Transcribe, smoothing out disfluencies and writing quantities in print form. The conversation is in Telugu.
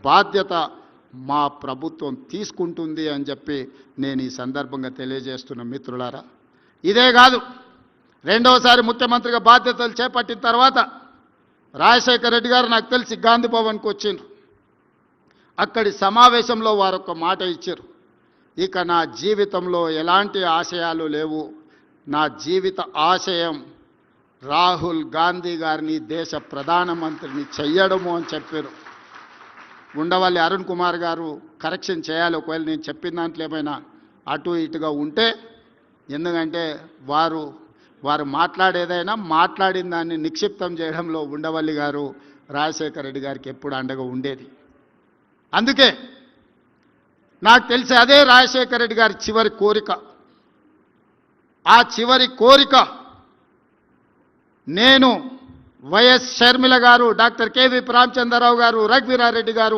బాధ్యత మా ప్రభుత్వం తీసుకుంటుంది అని చెప్పి నేను ఈ సందర్భంగా తెలియజేస్తున్న మిత్రులారా. ఇదే కాదు, రెండవసారి ముఖ్యమంత్రిగా బాధ్యతలు చేపట్టిన తర్వాత రాజశేఖర రెడ్డి గారు నాకు తెలిసి గాంధీ భవన్కి వచ్చిండ్రు. అక్కడి సమావేశంలో వారు ఒక మాట ఇచ్చారు, ఇక నా జీవితంలో ఎలాంటి ఆశయాలు లేవు, నా జీవిత ఆశయం రాహుల్ గాంధీ గారిని దేశ ప్రధానమంత్రిని చెయ్యడము అని చెప్పారు. ఉండవల్లి అరుణ్ కుమార్ గారు కరెక్షన్ చేయాలి ఒకవేళ నేను చెప్పిన దాంట్లో ఏమైనా అటు ఇటుగా ఉంటే, ఎందుకంటే వారు మాట్లాడేదైనా మాట్లాడిన దాన్ని నిక్షిప్తం చేయడంలో ఉండవల్లి గారు రాజశేఖర రెడ్డి గారికి ఎప్పుడు అండగా ఉండేది. అందుకే నాకు తెలిసి అదే రాజశేఖర రెడ్డి గారి చివరి కోరిక. ఆ చివరి కోరిక నేను వైఎస్ షర్మిల గారు, డాక్టర్ కేవీ రామచంద్రరావు గారు, రఘువీరారెడ్డి గారు,